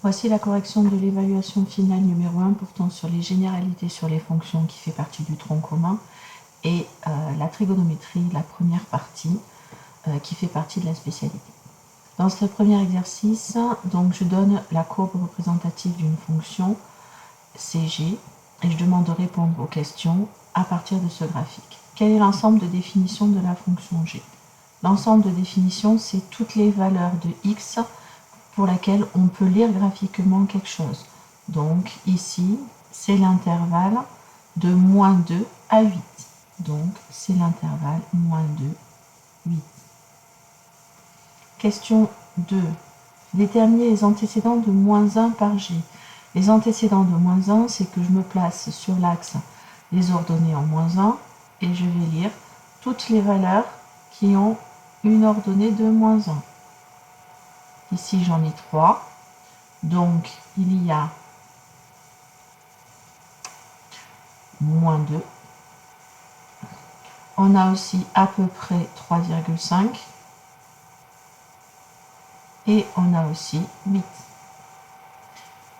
Voici la correction de l'évaluation finale numéro 1 portant sur les généralités sur les fonctions qui fait partie du tronc commun et la trigonométrie, la première partie qui fait partie de la spécialité. Dans ce premier exercice, donc, je donne la courbe représentative d'une fonction CG et je demande de répondre aux questions à partir de ce graphique. Quel est l'ensemble de définition de la fonction G? L'ensemble de définition, c'est toutes les valeurs de x pour laquelle on peut lire graphiquement quelque chose. Donc ici, c'est l'intervalle de moins 2 à 8. Donc c'est l'intervalle moins 2, 8. Question 2. Déterminer les antécédents de moins 1 par G. Les antécédents de moins 1, c'est que je me place sur l'axe des ordonnées en moins 1 et je vais lire toutes les valeurs qui ont une ordonnée de moins 1. Ici, j'en ai 3. Donc, il y a moins 2. On a aussi à peu près 3,5. Et on a aussi 8.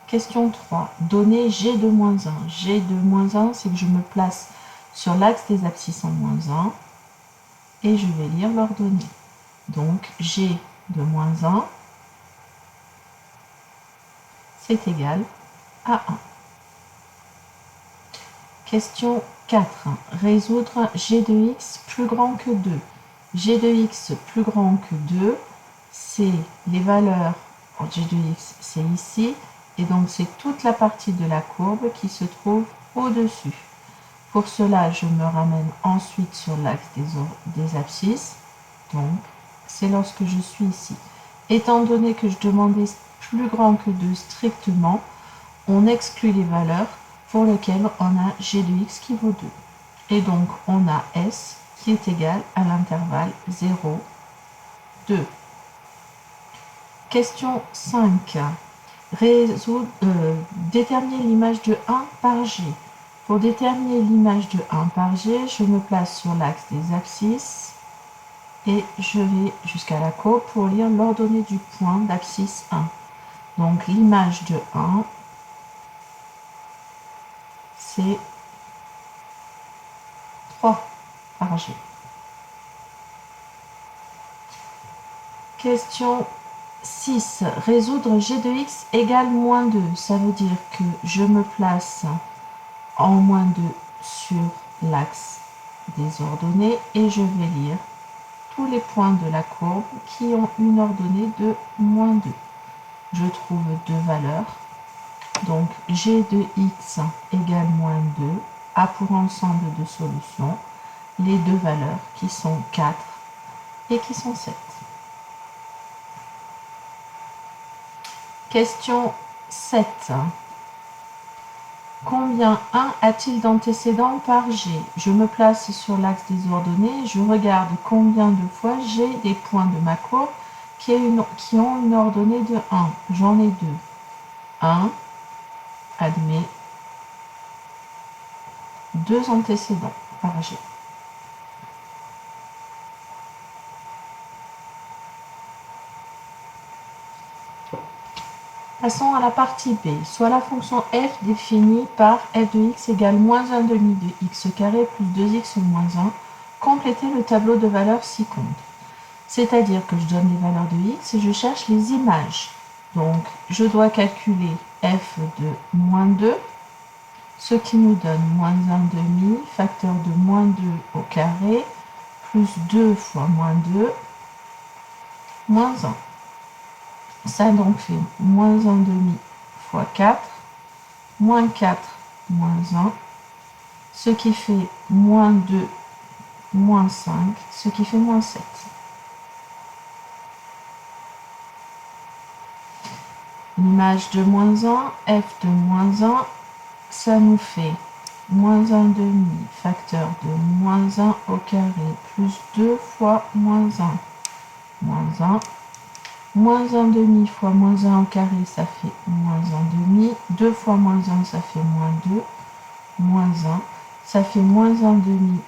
Question 3. Donner G de moins 1. G de moins 1, c'est que je me place sur l'axe des abscisses en moins 1 et je vais lire l'ordonnée. Donc, G de moins 1, c'est égal à 1. Question 4. Résoudre G de x plus grand que 2. G de x plus grand que 2, c'est les valeurs, G de x c'est ici, et donc c'est toute la partie de la courbe qui se trouve au-dessus. Pour cela, je me ramène ensuite sur l'axe des abscisses, donc c'est lorsque je suis ici. Étant donné que je demandais plus grand que 2 strictement, on exclut les valeurs pour lesquelles on a G de x qui vaut 2. Et donc on a S qui est égal à l'intervalle 0, 2. Question 5. Déterminer l'image de 1 par G. Pour déterminer l'image de 1 par G, je me place sur l'axe des abscisses et je vais jusqu'à la courbe pour lire l'ordonnée du point d'abscisse 1. Donc l'image de 1, c'est 3 par G. Question 6. Résoudre G de x égale moins 2. Ça veut dire que je me place en moins 2 sur l'axe des ordonnées et je vais lire tous les points de la courbe qui ont une ordonnée de moins 2. Je trouve deux valeurs. Donc G de x égale moins 2 a pour ensemble de solutions les deux valeurs qui sont 4 et qui sont 7. Question 7. Combien 1 a-t-il d'antécédents par G? Je me place sur l'axe des ordonnées, je regarde combien de fois j'ai des points de ma courbe qui ont une ordonnée de 1. J'en ai 2. 1, admet 2 antécédents par G. Passons à la partie B, soit la fonction f définie par f de x égale moins 1 demi de x carré plus 2x moins 1. Complétez le tableau de valeurs ci-contre. C'est-à-dire que je donne les valeurs de x et je cherche les images. Donc, je dois calculer f de moins 2, ce qui nous donne moins 1 demi, facteur de moins 2 au carré, plus 2 fois moins 2, moins 1. Ça donc fait moins 1 demi fois 4, moins 4, moins 1, ce qui fait moins 2, moins 5, ce qui fait moins 7. L'image de moins 1, f de moins 1, ça nous fait moins 1 demi, facteur de moins 1 au carré, plus 2 fois moins 1, moins 1. Moins 1 demi fois moins 1 au carré, ça fait moins 1 demi. 2 fois moins 1, ça fait moins 2. Moins 1, ça fait moins 1 demi,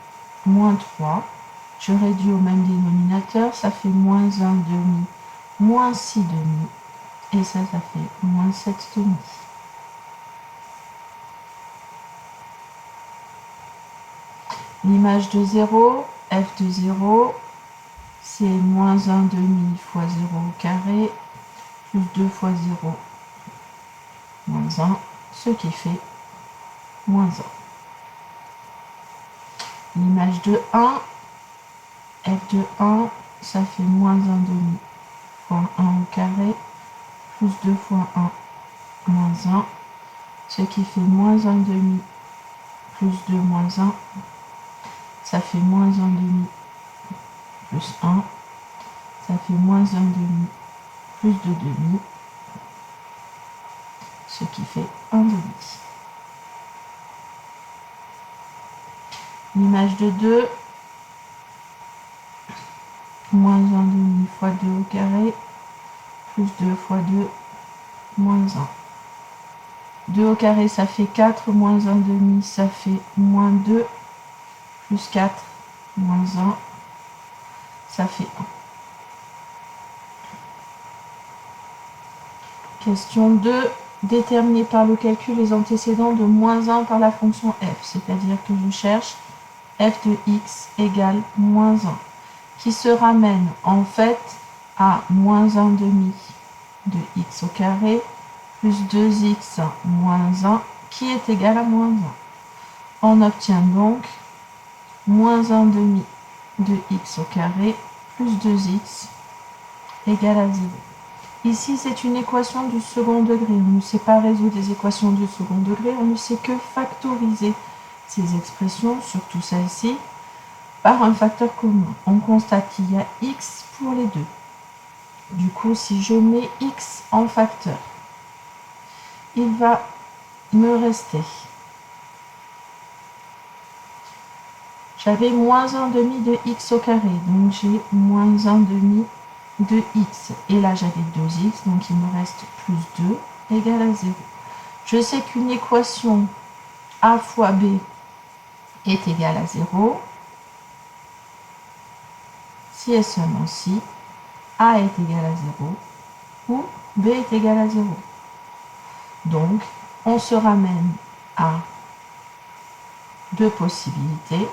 moins 3. Je réduis au même dénominateur, ça fait moins 1 demi, moins 6 demi. Et ça fait moins 7,5. L'image de 0, f de 0, c'est moins 1,5 fois 0 au carré, plus 2 fois 0, moins 1, ce qui fait moins 1. L'image de 1, f de 1, ça fait moins 1,5 fois 1 au carré, plus 2 fois 1, moins 1, ce qui fait moins 1,5 plus 2 moins 1, ça fait moins 1,5 plus 1, ça fait moins 1,5 plus de demi, ce qui fait 1,5. L'image de 2, moins 1,5 fois 2 au carré, plus 2 fois 2, moins 1. 2 au carré, ça fait 4, moins 1,5, ça fait moins 2, plus 4, moins 1, ça fait 1. Question 2. Déterminer par le calcul les antécédents de moins 1 par la fonction f, c'est-à-dire que je cherche f de x égale moins 1, qui se ramène en fait à moins 1,5 de x au carré, plus 2x moins 1, qui est égal à moins 1. On obtient donc moins 1,5 de x au carré, plus 2x égale à 0. Ici, c'est une équation du second degré. On ne sait pas résoudre des équations du second degré, on ne sait que factoriser ces expressions, surtout celle-ci, par un facteur commun. On constate qu'il y a x pour les deux. Du coup, si je mets x en facteur, il va me rester. J'avais moins 1,5 de x au carré, donc j'ai moins 1,5 de x. Et là, j'avais 2x, donc il me reste plus 2 égale à 0. Je sais qu'une équation a fois b est égale à 0 si et seulement si a est égal à 0 ou b est égal à 0. Donc, on se ramène à deux possibilités.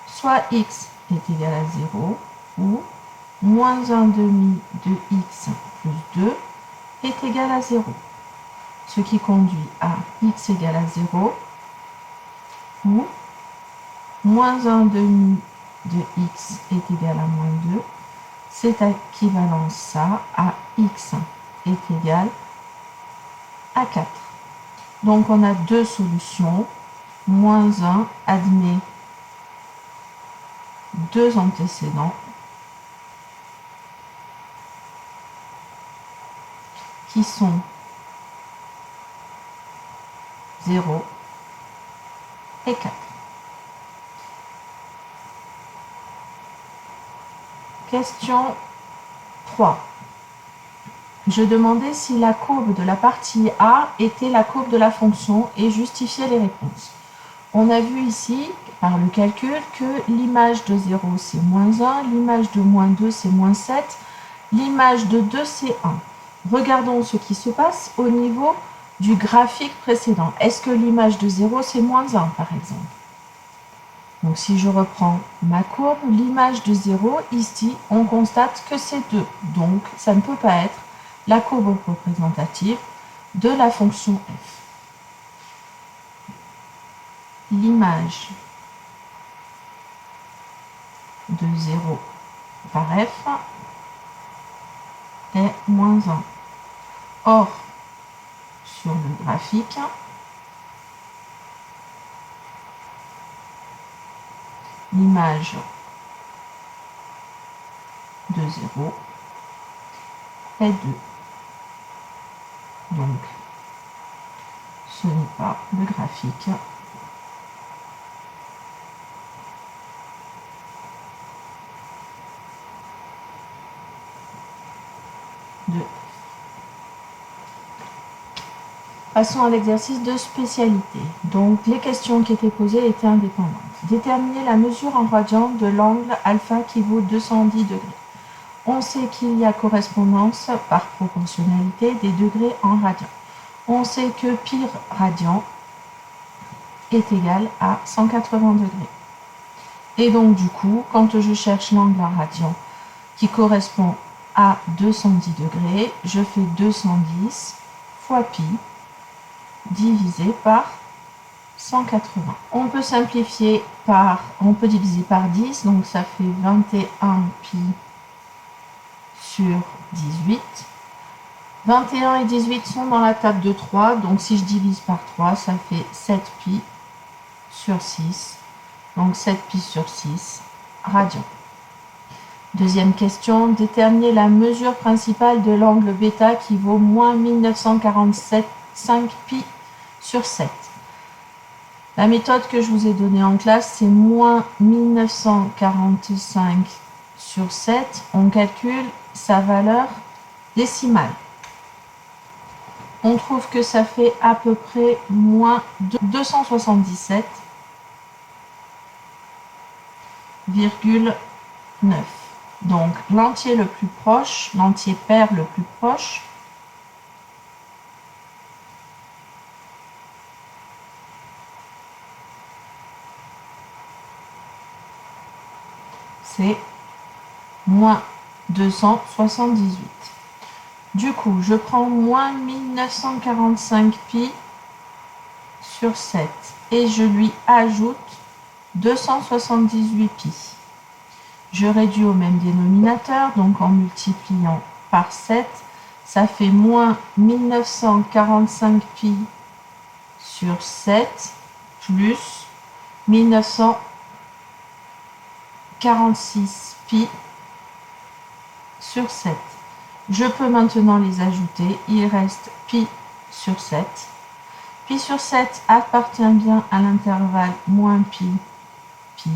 Soit x est égal à 0 ou moins 1,5 de x plus 2 est égal à 0. Ce qui conduit à x égale à 0 ou moins 1,5 de x est égal à moins 2. C'est équivalent ça à x est égal à 4. Donc on a deux solutions. Moins 1 admet deux antécédents qui sont 0 et 4. Question 3. Je demandais si la courbe de la partie A était la courbe de la fonction et justifier les réponses. On a vu ici, par le calcul, que l'image de 0 c'est moins 1, l'image de moins 2 c'est moins 7, l'image de 2 c'est 1. Regardons ce qui se passe au niveau du graphique précédent. Est-ce que l'image de 0 c'est moins 1 par exemple? Donc si je reprends ma courbe, l'image de 0, ici, on constate que c'est 2. Donc ça ne peut pas être la courbe représentative de la fonction f. L'image de 0 par f est moins 1. Or, sur le graphique, l'image de 0 est 2. Donc, ce n'est pas le graphique de. Passons à l'exercice de spécialité. Donc, les questions qui étaient posées étaient indépendantes. Déterminer la mesure en radians de l'angle alpha qui vaut 210 degrés. On sait qu'il y a correspondance par proportionnalité des degrés en radians. On sait que pi radian est égal à 180 degrés. Et donc du coup, quand je cherche l'angle en radian qui correspond à 210 degrés, je fais 210 fois pi divisé par 180. On peut simplifier on peut diviser par 10, donc ça fait 21 pi sur 18. 21 et 18 sont dans la table de 3, donc si je divise par 3, ça fait 7 pi sur 6, donc 7 pi sur 6 radians. Deuxième question, déterminer la mesure principale de l'angle β qui vaut moins 1947,5 pi sur 7. La méthode que je vous ai donnée en classe, c'est moins 1945 sur 7. On calcule sa valeur décimale. On trouve que ça fait à peu près moins 277,9. Donc l'entier le plus proche, l'entier pair le plus proche, c'est moins 278. Du coup, je prends moins 1945 pi sur 7 et je lui ajoute 278 pi. Je réduis au même dénominateur, donc en multipliant par 7, ça fait moins 1945 pi sur 7 plus 1946 pi sur 7. Je peux maintenant les ajouter, il reste pi sur 7. Pi sur 7 appartient bien à l'intervalle moins pi, pi.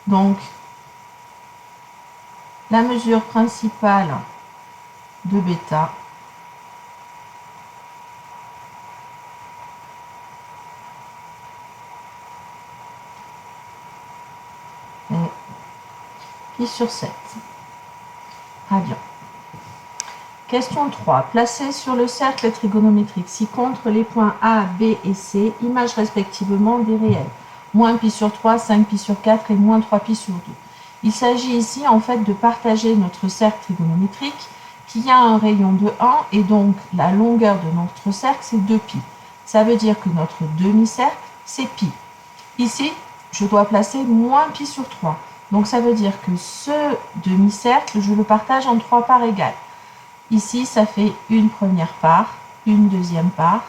Donc, la mesure principale de β est pi sur 7 radians. Question 3. Placez sur le cercle trigonométrique ci-contre les points A, B et C, images respectivement des réels. Moins pi sur 3, 5 pi sur 4 et moins 3 pi sur 2. Il s'agit ici en fait de partager notre cercle trigonométrique qui a un rayon de 1 et donc la longueur de notre cercle c'est 2 pi. Ça veut dire que notre demi-cercle c'est pi. Ici, je dois placer moins pi sur 3. Donc ça veut dire que ce demi-cercle, je le partage en 3 parts égales. Ici, ça fait une première part, une deuxième part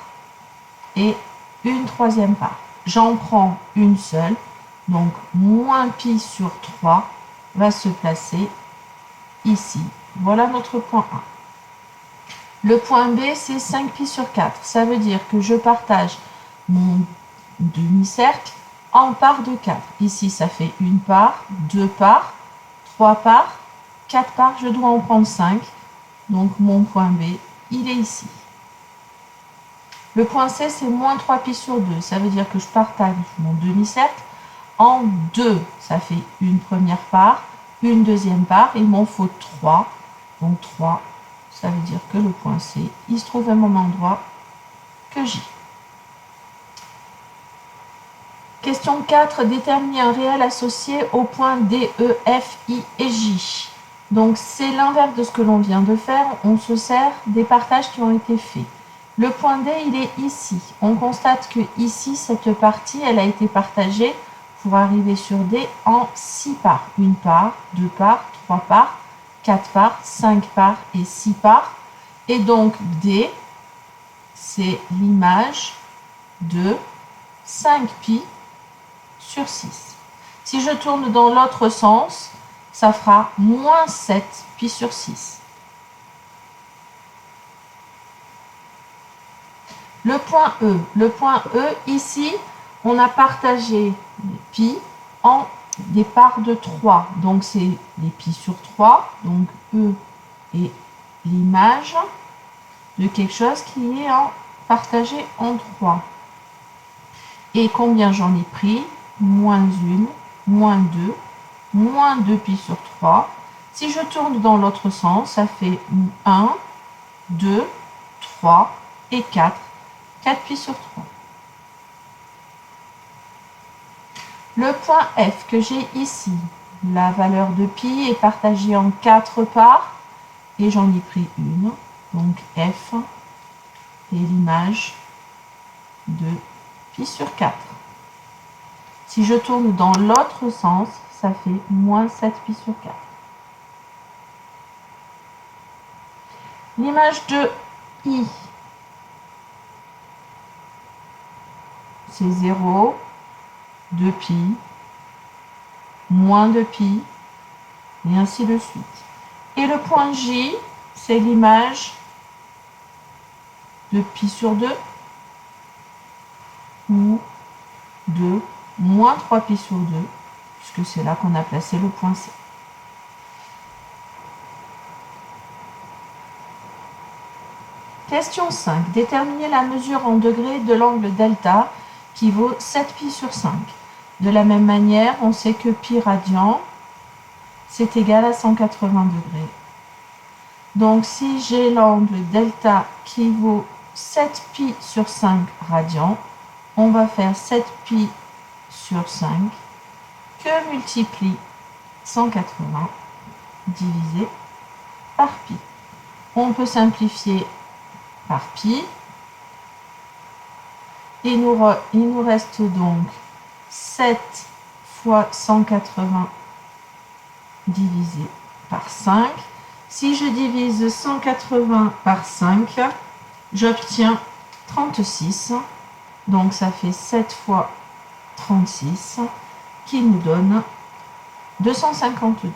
et une troisième part. J'en prends une seule, donc moins pi sur 3 va se placer ici. Voilà notre point A. Le point B, c'est 5 pi sur 4. Ça veut dire que je partage mon demi-cercle en parts de 4. Ici, ça fait une part, deux parts, 3 parts, 4 parts. Je dois en prendre 5. Donc, mon point B, il est ici. Le point C, c'est moins 3 pi sur 2. Ça veut dire que je partage mon demi-cercle en 2. Ça fait une première part, une deuxième part. Il m'en faut 3. Donc, 3, ça veut dire que le point C, il se trouve au même endroit que J. Question 4. Déterminer un réel associé aux points D, E, F, I et J. Donc, c'est l'inverse de ce que l'on vient de faire. On se sert des partages qui ont été faits. Le point D, il est ici. On constate que ici, cette partie, elle a été partagée pour arriver sur D en 6 parts. Une part, 2 parts, 3 parts, 4 parts, 5 parts et 6 parts. Et donc, D, c'est l'image de 5 pi sur 6. Si je tourne dans l'autre sens, ça fera moins 7 pi sur 6. Le point E. Le point E, ici, on a partagé pi en des parts de 3. Donc, c'est les pi sur 3. Donc, E est l'image de quelque chose qui est partagé en 3. Et combien j'en ai pris? Moins 1, moins 2, moins 2 pi sur 3. Si je tourne dans l'autre sens, ça fait 1, 2, 3 et 4. 4 pi sur 3. Le point F que j'ai ici, la valeur de pi est partagée en 4 parts et j'en ai pris une. Donc F est l'image de pi sur 4. Si je tourne dans l'autre sens, ça fait moins 7 pi sur 4. L'image de I, c'est 0, 2 pi, moins 2 pi, et ainsi de suite. Et le point J, c'est l'image de pi sur 2, ou de moins 3 pi sur 2, puisque c'est là qu'on a placé le point C. Question 5. Déterminez la mesure en degrés de l'angle delta qui vaut 7 pi sur 5. De la même manière, on sait que pi radian, c'est égal à 180 degrés. Donc, si j'ai l'angle delta qui vaut 7 pi sur 5 radians, on va faire 7 pi sur 5 que multiplie 180 divisé par pi. On peut simplifier par pi. Il nous reste donc 7 fois 180 divisé par 5. Si je divise 180 par 5, j'obtiens 36. Donc ça fait 7 fois 36 qui nous donne 252.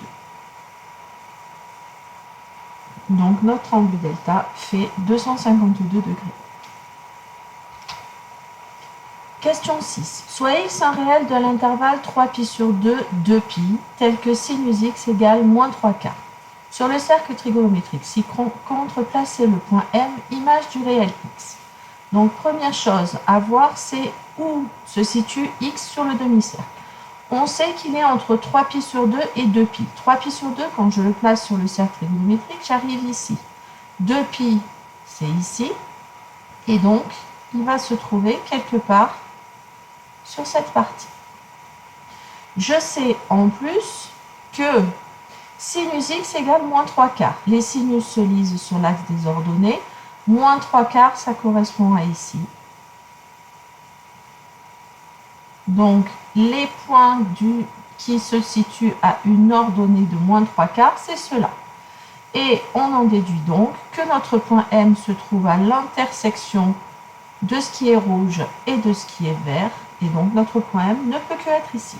Donc notre angle delta fait 252 degrés. Question 6. Soit x un réel de l'intervalle 3π sur 2, 2π, tel que sinus x égale moins 3 quarts. Sur le cercle trigonométrique, si contreplacer le point M, image du réel x. Donc première chose à voir, c'est où se situe x sur le demi-cercle. On sait qu'il est entre 3π sur 2 et 2π. 3π sur 2, quand je le place sur le cercle trigonométrique, j'arrive ici. 2π, c'est ici. Et donc, il va se trouver quelque part sur cette partie. Je sais en plus que sinus x égale moins 3 quarts. Les sinus se lisent sur l'axe des ordonnées. Moins 3 quarts, ça correspond à ici. Donc, les points qui se situent à une ordonnée de moins 3 quarts, c'est cela. Et on en déduit donc que notre point M se trouve à l'intersection de ce qui est rouge et de ce qui est vert. Et donc, notre point M ne peut que être ici.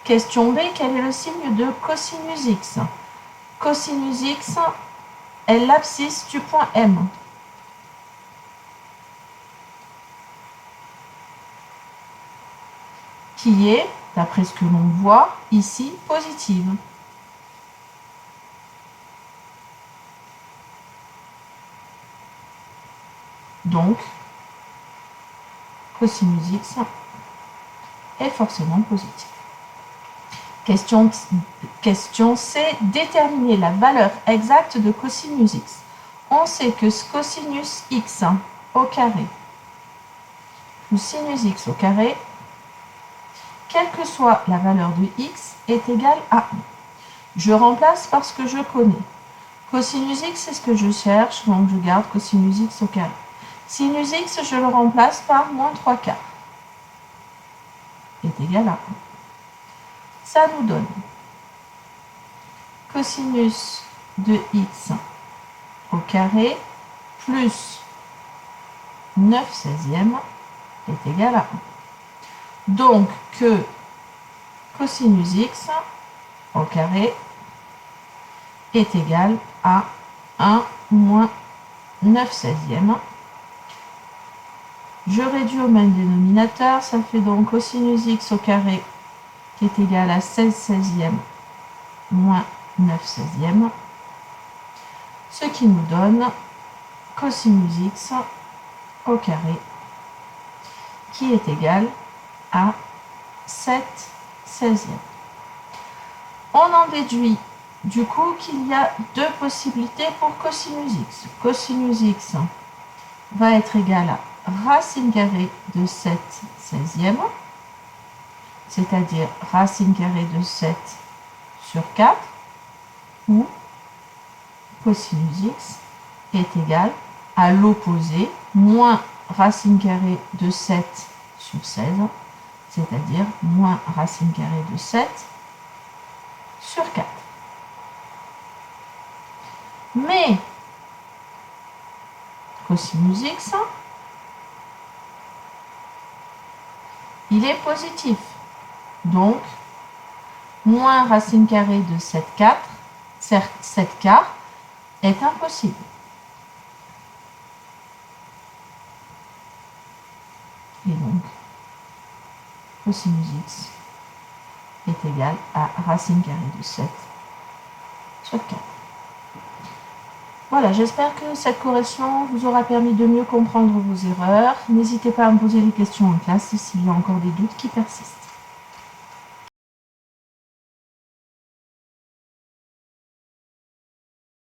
Question B, quel est le signe de cosinus x? Cosinus x est l'abscisse du point M. Qui est, d'après ce que l'on voit ici, positive. Donc, cosinus x est forcément positif. Question C, déterminer la valeur exacte de cosinus x. On sait que cosinus x au carré plus sinus x au carré, quelle que soit la valeur de x, est égale à 1. Je remplace par ce que je connais. Cosinus x, c'est ce que je cherche, donc je garde cosinus x au carré. Sinus x, je le remplace par moins 3 quarts, est égal à 1. Ça nous donne cosinus de x au carré plus 9/16 est égal à 1. Donc que cosinus x au carré est égal à 1 moins 9/16. Je réduis au même dénominateur, ça fait donc cosinus x au carré qui est égal à 16/16 moins 9/16, ce qui nous donne cosinus x au carré qui est égal à 7/16. On en déduit du coup qu'il y a deux possibilités pour cosinus x. Cosinus x va être égal à racine carrée de 7 16e, c'est-à-dire racine carrée de 7 sur 4, ou cosinus x est égal à l'opposé, moins racine carrée de 7 sur 16, c'est-à-dire moins racine carrée de 7 sur 4. Mais cosinus x, il est positif. Donc, moins racine carrée de 7 quarts est impossible. Et donc, cosinus x est égal à racine carrée de 7 sur 4. Voilà, j'espère que cette correction vous aura permis de mieux comprendre vos erreurs. N'hésitez pas à me poser des questions en classe s'il y a encore des doutes qui persistent.